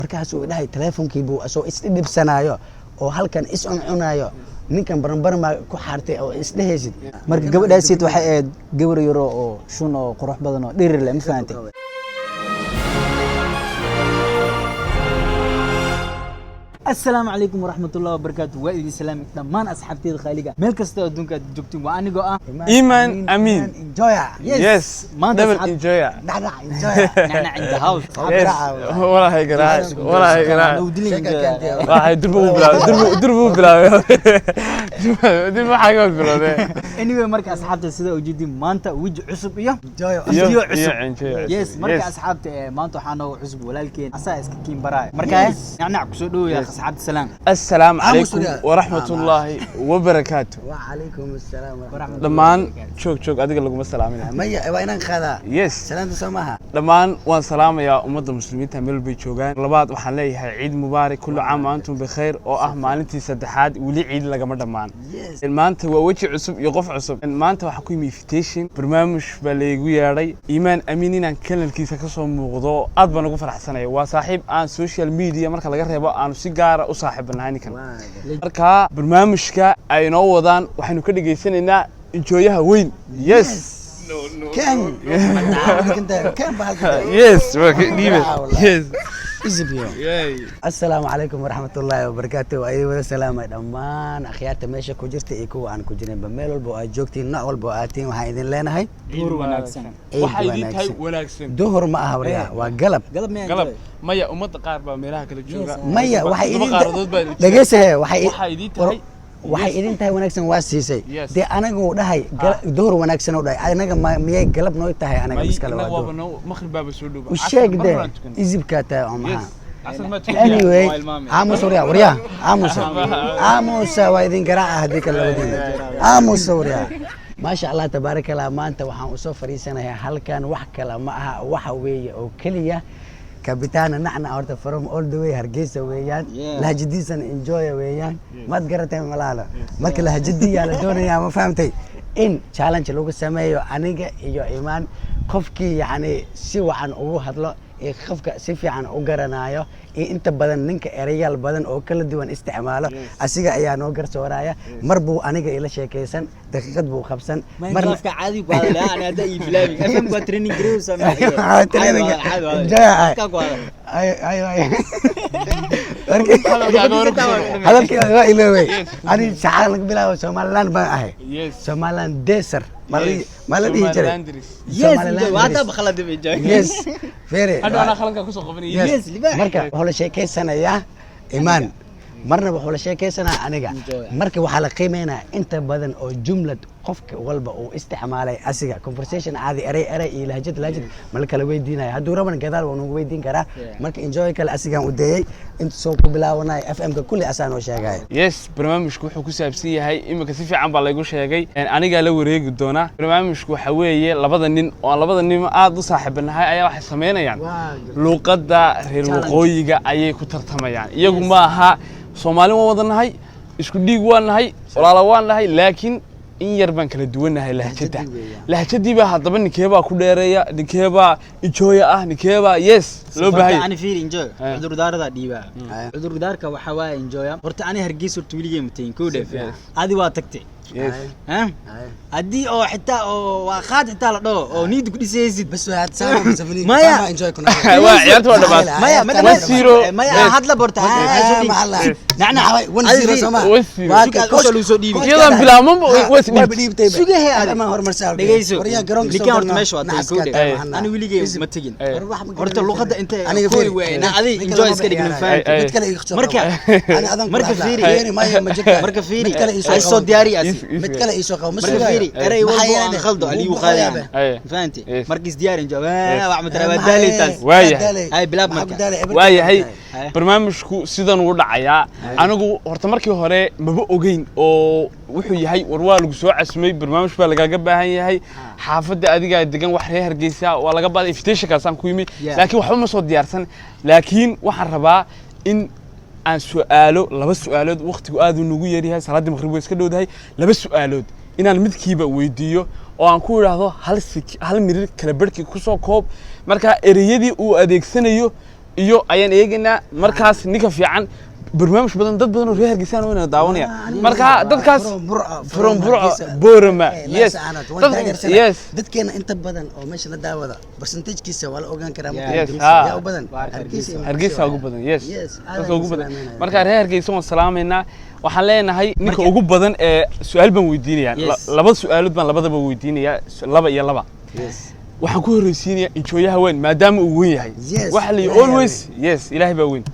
markaasuu dhahay teleefonkii buu asoo isdhibsanaayo oo halkan is cunayo ninkan baranbarma ku xaartay oo isdhehaysid marka gabadhaasiid waxay ahayd gabar yaro oo shun oo qurux badan oo dhirir leh ma fahamtay السلام عليكم ورحمة الله وبركاته وإذن سلام دمان أصحابتي الخالقة ملك استوى دونك جبتين وأنا جوا إيمان أمين انجويا يس دبل انجويا نحن انجويا نحن عند هاوس ولا هي قراءة ولا هي قراءة واحد دربو بلا دربو حاجة بلا anyway مرك أصحابتي السيدة وجدي مانتا وجه عصب إياه انجويا عصب يس مرك أصحابتي مانتا حانو عصب ولكن أساس كيم براي مرك يعني عكسودو يا أصحاب السلام السلام عليكم ورحمة الله وبركاته وعليكم السلام ورحمة الله دمان شوك أديك لكم السلام مية وين خذا يس سلام تسمعها دمان وان سلام يا أمة المسلمين تعملوا بيتشوغان لبعض وحنلاقي عيد مبارك كل عام وأنتم بخير مالنتي سدحات ولي عيد لقمر دمان المانت هو وجه عصب يقف عصب المانت وحكوي ميفتيشن برنامج بليغو ياري إيمان أمينين أن كل الكيسة كسو موضوع أدبا نقول فرح سنة وصاحب عن سوشيال ميديا مركا لغا ريبا عن سيجارة وصاحبنا هاني كان مركا برنامجك أي نوع ودان وحنو كده جيسيننا انجويها وين يس كان كان يس يس السلام عليكم ورحمة الله وبركاته أيها السلام دمان أخيات ماشي كوجرت إيكو عن كوجرين بميل والبوأجوكتي نوع والبوأتين وهايدين لنا هاي دهور وناكسن وحيدين هاي وناكسن دهور ما أهوريا وقلب قلب مايا أمد قاربة ميراها كلا جوغا مايا وحيدين لقيسها وحيدين waxay idin tahay wanaagsan waa siisay de anagu dhahay door wanaagsan oo dhahay anaga miyay galab noo tahay anaga iskala waa maghrib baba soo dhuba u sheeg de izibka taa ama anyway aamus wariya aamus waa idin garaaca hadii kala wadin aamus wariya ما شاء الله تبارك الله ما أنت وحنا وصفر يسنا هالكان وحكلا معها وحوية أو كلية كابتن نحن أورد فروم all the way هرجيسة ويان لها جدي سن enjoy ويان ما تقرأت من ملاله ما كلها جدي على الدنيا ما فهمتي إن challenge لوك السماء أنيجا يو إيمان خفكي يعني سوى عن أوه هذلا خفك سيفي عن أوجرنايا أنت بدن نك ريال بدن أو كل ديوان استعماله أسيجا أيان أوجر سورايا مربو أنيجا إلى شيء كيسن دقيقة بو خبسن مرنا خفك عادي قال لا أنا ده إفلامي أفهم قا ترينينج جروس أنا ترينينج جاي أي هذا كذا إلى وين أنا شعارك بلا سومالان بقى سومالان ديسر مالدي هجرة يس وهذا بخلد بيجي يس فيري أنا خلنا كوسو قبني يس مركب هلا شيء كيسنا يا إيمان مرنا بحول شيء كيسنا أنا مركب وحلا قيمنا أنت بدن أو جملة قفك والبا أو استعمالي أسيجا conversation عادي أري لهجة ملك الويدينا هادو ربنا كذا ونويدين كرا مركب enjoy كلا أسيجا ودي أنت سوق بلا وناي FM كل أسان وشيء يس برنامجكو wuxuu ku saabsan yahay imika si fiican baa lagu sheegay aniga la wareegi doona barnaamijku waxa weeye labada nin aad u saaxiibanahay ayaa wax sameynayaan luqadda reer waqooyiga ayay ku tartamayaan iyagu ma aha Soomaali waan wadanahay isku dhiig waan nahay walaalo waan nahay laakiin in yar baan kala duwanahay lahjadii baa hadaba ninkeeba ku dheereeya ninkeeba enjoy ninkeeba yes loo baahay ani fiir enjoy cudur daarada dhiiba cudur daarka waxa waa enjoy horta ani hargeysa tuuligay mateen ku dheefay adi waa tagtay أدي أو حتى أو خاد حتى لا أو نيد كل شيء يزيد بس هاد سامع مسافرين ما يا انجوي كنا عيالته ولا بس ما يا ما يا هاد لبورتا معلّا نحن 1-0 سما واك كل سو دي كذا بلا مم وسدي شو هي هذا ما هو مرسال دقيسو وريا جرونك لكن هرت ماشي أنا ويلي جيم ما تجين هرت اللغة أنت كوري وين هذه انجوي سكري من فاهم مركب فيري مركب فيري الصوت دياري أسي متكلا يسوق مركب فيري أري والله خلده علي وخالد فهمتي مركز دياري جو وعمل ترى بدالي تاس هاي بلاب مركب هاي barnaamijku sidan ugu dhacaya anigu horta markii hore maba ogeyn oo wuxuu yahay warwaa lagu soo casmay barnaamij baa laga baahan yahay xaafada adiga degan wax reer Hargeysa waa laga baaday invitation kaasaan ku yimi laakiin waxba ma soo diyaarsan laakiin waxaan rabaa in aan su'aalo laba su'aalood waqtigu aad u nugu yeerihay salaadii maghrib way iska dhowdahay laba su'aalood inaan midkiiba weydiiyo oo aan ku yiraahdo hal mirir kala barkii ku soo koob marka ereyadii uu adeegsanayo iyo ayaan eegaynaa markaas ninka fiican برنامج بدن ضد بدن ريال جيسان وين داونيا مركها ضد كاس from بورما yes yes ضد كان انت بدن او ماشي لا داودا برسنتج كيسه ولا اوغان كرام يا بدن hargeysa ugu badan yes ugu badan marka reer hargeysa waan salaameynaa waxaan leenahay ninka ugu badan ee su'aal baan weydiinayaa laba su'aalood baan labadaba weydiinayaa laba iyo laba waxaan ku horeysiinayaa injooyaha weyn maadaama uu weyn yahay waxa la always yes ilaahay baa weyn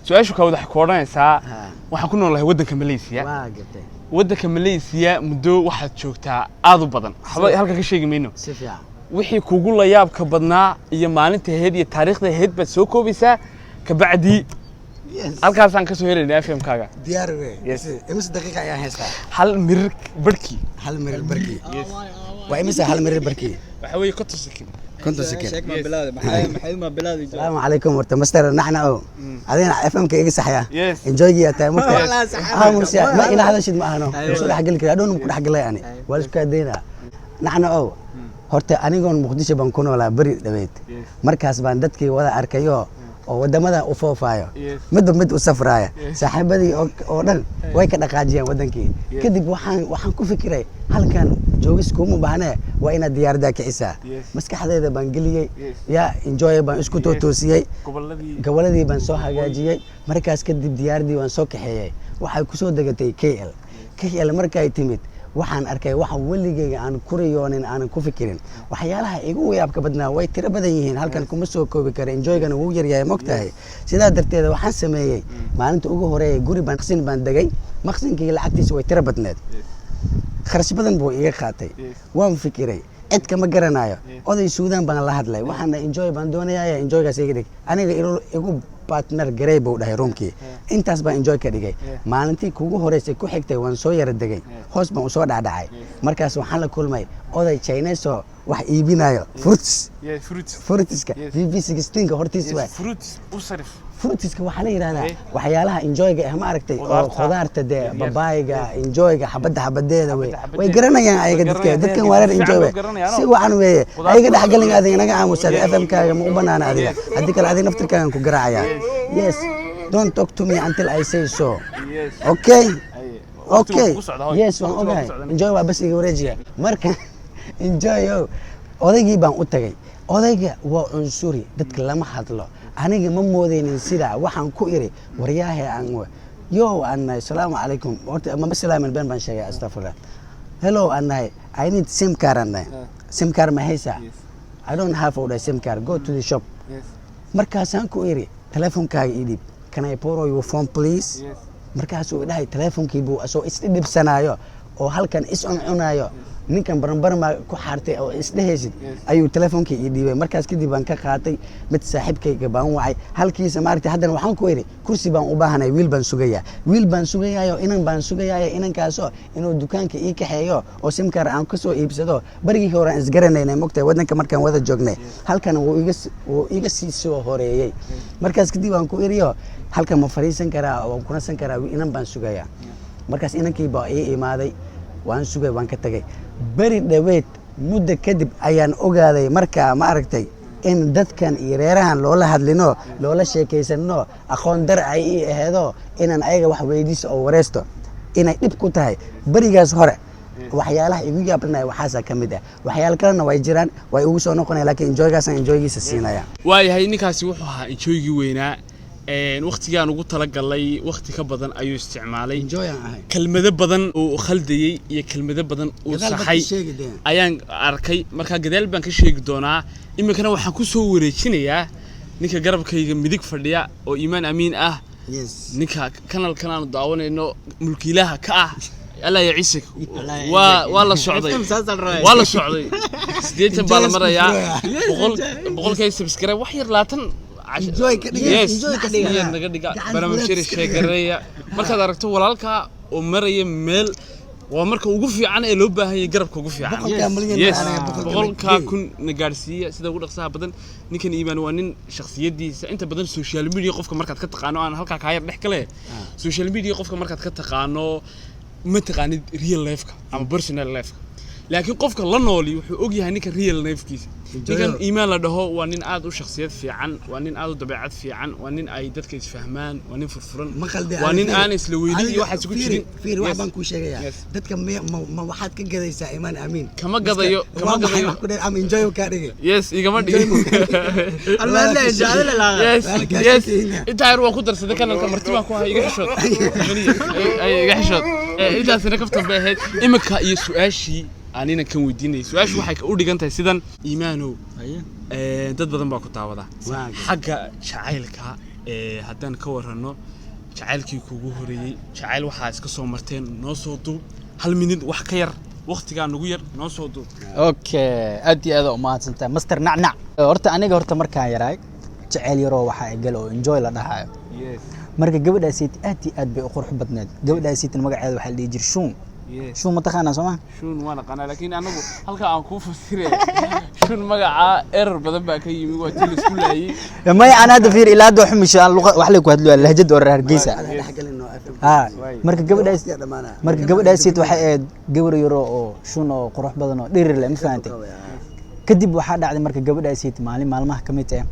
سؤالك كود حكورنا ساعة وحكون والله ودك ماليزيا ودك ماليزيا مدو واحد شوكتا عضو بدن هلك كشيء منه وحي كوجول ياب كبدنا يمان تهدي التاريخ ده هد بسوكو بيسا كبعدي هلك عشان كسوهير نافهم كاجا ديار يس امس دقيقة يا هسا هل مرك بركي هل مرك بركي وامس هل مرك بركي وحوي كنت سكين كنت سكين شيك ما بلادي محل ما بلادي السلام عليكم ورت مستر نحن او علينا افهم كيجي صحيح انجوي يا تاي مفتاح ما الى هذا الشيء ما انا شو راح اقول لك ادون راح اقول لك يعني ولا كادينا نحن او horta anigoon muqdisho baan ku noolaa bari dhaweyd markaas baan dadkii wada arkayo oo wadamada u foofayo mid u safraaya saaxiibadii oo dhan way ka dhaqaajiyeen wadankii kadib waxaan ku fikiray halkan joogis kuma baahne waa ina diyaarada kicisaa maskaxdeeda baan geliyay ya enjoy baan isku toosiyay goboladii baan soo hagaajiyay markaas kadib diyaaradii waan soo kaxeeyay waxay ku soo degatay KL markay timid waxaan arkay waxa waligeyga aan kuriyoonin aan ku fikirin waxyaalaha igu yaabka badnaa way tiro badan yihiin halkan kuma soo koobi karo enjoygana wuu yar yahay mogtahay sidaa darteed waxaan sameeyay maalinta ugu horeeyay guri baan qsin baan dagay maqsinkii lacagtiisa way tiro badneed kharash badan buu iga qaatay waan fikiray cid kama garanayo oday Suudaan baan la hadlay waxaan enjoy baan doonayaa enjoygaas iga dhig aniga igu partner garay buu dhahay roomkii intaas baan enjoy ka dhigay maalintii kugu horeysay ku xigtay waan soo yara dagay hoos baan u soo dhacay markaas waxaan la kulmay oday Chinese oo wax iibinayo fruitska VV16 ka hortiisa waa fruitska waxa la yiraahdaa waxyaalaha enjoyga ah ma aragtay oo khudaarta de babaayga enjoyga xabadeeda way garanayaan ayaga dadkan wareer enjoy si wacan weeye ayaga dhaxgalin adiga naga aamusada FM kaaga ma u banaana adiga hadii kale adiga naftirkaaga ku garaacaya yes don't talk to me until I say so okay yes waan ogahay enjoy waa bas iga wareejiya marka enjoy odaygii baan u tagay odayga waa unsuri dadka lama hadlo aniga ma moodeynin sida waxaan ku iri wariyaahay aan yo anna assalamu alaykum horta ma salaaman baan sheegay astaghfirullah hello anna I need sim card anna sim card ma haysa I don't have a sim card go to the shop markaas aan ku iri telefonkaaga ii dhib can I borrow your phone please markaas uu dhahay telefonkii buu soo isdhibsanayo oo halkan cunayo ninkan baranbarma ku xaartay oo isdhehaysid ayuu telefonkii ii dhiibay markaas kadib aan ka qaatay mid saaxiibkayga baan wacay halkiisa maartay haddana waxaan ku iri kursi baan u baahanay wiil baan sugayaa inan baan sugayaa inankaasoo inuu dukaanka ii kaxeeyo oo simkar aan ka soo iibsado barigii hore aan isgaranaynay mogtay wadanka markaan wada joognay halkan wuu iga sii soo horeeyay markaas kadib aan ku iriyo halkan ma fariisan karaa oo ku nasan karaa inan baan sugayaa markaas inankii baa ii imaaday waan sugay waan ka tagay bari dhaweed muddo kadib ayaan ogaaday markaa ma aragtay in dadkan iyo reerahan loola hadlino loola sheekaysano aqoon dar ay ii aheedo inaan ayaga wax weydiiso oo wareesto inay dhib ku tahay barigaas hore waxyaalaha igu yaabnaa waxaasa ka mid ah waxyaalo kalena way jiraan way ugu soo noqonayaan laakiin enjoygiisa siinaya waayahay ninkaasi wuxuu ahaa enjoygii weynaa waqtigaan ugu talagalay waqti ka badan ayuu isticmaalay kelmado badan oo khaldayay iyo kelmado badan oo saxay ayaan arkay marka gadaal baan ka sheegi doonaa imikana waxaan ku soo wareejinayaa ninka garabkayga midig fadhiya oo Iimaan Amiin ah ninka kanalkan aan daawanayno mulkiilaha ka ah alla ya ciise waa la socday 80 baa la marayaa boqolkay subscribe wax yar 20 enjoy ka dhiga naga dhiga barnaamijyada sheegareeya markaad aragto walaalka oo maraya meel waa marka ugu fiican ee loo baahan yahay garabka ugu fiican boqolka kun gaarsiiya sida ugu dhaqsaha badan ninkan Iimaan waa nin shakhsiyadiisa inta badan social media qofka markaad ka taqaano aan halka ka yar dhex kale social media qofka markaad ka taqaano ma taqaanid real life-ka ama personal life-ka laakiin qofka la nooli wuxuu og yahay ninka real life-kiisa ninkan iimaan la dhaho waa nin aad u shakhsiyad fiican waa nin aad u dabeecad fiican waa nin ay dadka isfahmaan waa nin furfuran waa nin aan isla weydiin iyo waxaas ku jirin fiir wax baan ku sheegayaa dadka ma waxaad ka gadaysaa iimaan amiin kama gadayo ku dheer am enjoy ka dhigay yes igama dhigin Allah la jecel la yes inta yar waa ku darsaday kanalka martibaan ku hayo iga xishood ay iga xishood intaasina kaftan bay ahayd imika iyo su'aashii anina kan weydiinay su'aashu waxay u dhigan tahay sidan iimaanow dad badan baa ku taawada xagga jacaylka haddaan ka warrano jacaylkii kugu horeeyay jacayl waxaa iska soo marteen noo soo duub hal minid wax ka yar waqtigaa nugu yar noo soo duub okay aad iyo aad u mahadsantahay master nacnac horta markaan yaraay jacayl yaroo waxaa gal oo enjoy la dhahayo marka gabadhaasi aad iyo aad bay u qurux badneed gabadhaasi magaceeda waxaa la dhihi jiray Shuun شو متخانة سما؟ شون وانا قناة لكن أنا هلك عم كوف سيرة شون مجا بدن باكي ميقول تلس كل أي ما أنا دفير إلى هذا حمش اللغة وحلك وهدلو اللهجة دور هرجيسة مرك قبل أسيت واحد قبل يرو شون قروح بدنه دير اللي مفهمتي كدب واحد عاد مرك قبل أسيت معلم محكمته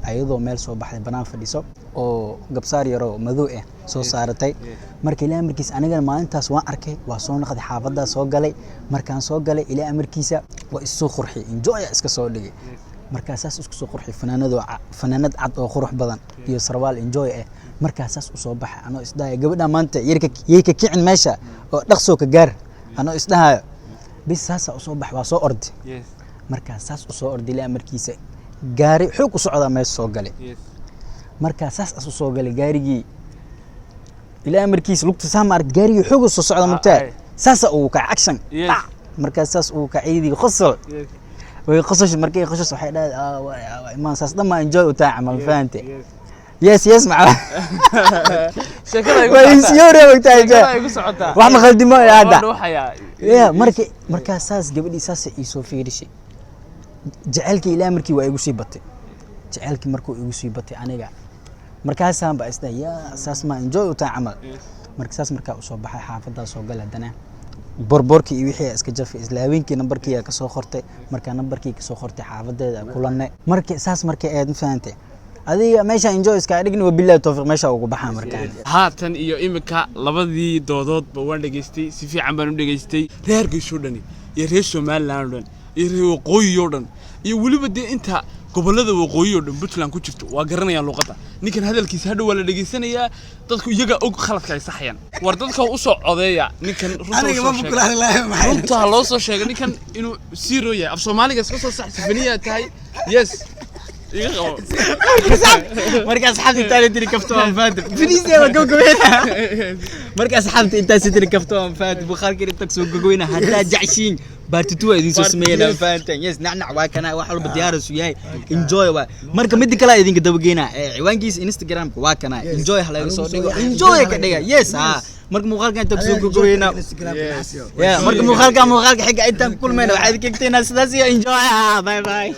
ayadoo meel soo baxday banaan fadhiso oo gabsaar yaro madow ah soo saaratay markii ilaa amarkiisa aniga maalintaas waan arkay waa soo noqday xaafadda soo galay markaan soo galay ilaa amarkiisa waa isoo qurxi enjoy iska soo dhigay markaasaas isku soo qurxi fanaanad cad oo qurux badan iyo sarwaal enjoy ah markaasaas u soo baxay anoo isdhahay gabadha maanta yeeyka kicin meesha oo dhaqso ka gaar anoo isdhahay bis saasa u soo bax waa soo ordi markaasaas u soo ordi ilaa amarkiisa gaari xoog u socda meesha soo galay marka saas asu soo galay gaarigii ilaa amarkiisa lugta saamar gaarigii xoog u soo socda mugtaa saas uu ka action marka saas uu ka ciidi qosol way qososh markay qososh waxay dhahay imaan saas dhamma enjoy u taa amal faante yes macna shakada way siyoore waqtiga igu socota wax ma khaldimo hada ya marka saas gabadhii saas ay soo fiirishay jacaylkii ilaa markii waa igu sii batay jacaylkii markuu igu sii batay aniga markaasaan baa isdhayaa saas ma enjoy u taa amal markaas markaa u soo baxay xaafadda soo gal hadana borborkii iyo wixii iska jafay islaaweenkii nambarkii ka soo qortay markaa nambarkii ka soo qortay xaafadeeda kulanay markii saas markii aad fahamtay adiga meesha enjoy iska dhigni waa billaah tawfiiq meesha ugu baxaa markaan haatan iyo imika labadii doodoodba waan dhageystay si fiican baan u dhageystay reerkiisu dhani iyo reer Soomaaliland dhan iyo reer waqooyi oo dhan iyo waliba de inta gobolada waqooyi oo dhan Puntland ku jirto waa garanayaan luqadda ninkan hadalkiisa hadhow waa la dhageysanayaa dadku iyaga og khaladka ay saxayaan war dadka u soo codeeya ninkan runta loo soo sheegay ninkan inuu zero yahay af Soomaaliga iska soo sax sifaniya tahay yes markaas xabti taali tiri kafto aan faad finiise waa gogoweyna markaas xabti inta sidii kafto aan faad bukhaalkii inta soo gogoweyna hadaa jacshiin baartitu idin soo sameeyay faantan yes nacnac waa kana wax walba diyaar isu yahay enjoy waa marka mid kale idinka dabageena ciwaankiisa Instagram waa kana enjoy halaga soo dhigo enjoy ka dhiga yes marka muuqaalka inta soo gogoweyna marka muuqaalka xiga inta kulmayna waxa idin keenayna sidaas iyo enjoy bye bye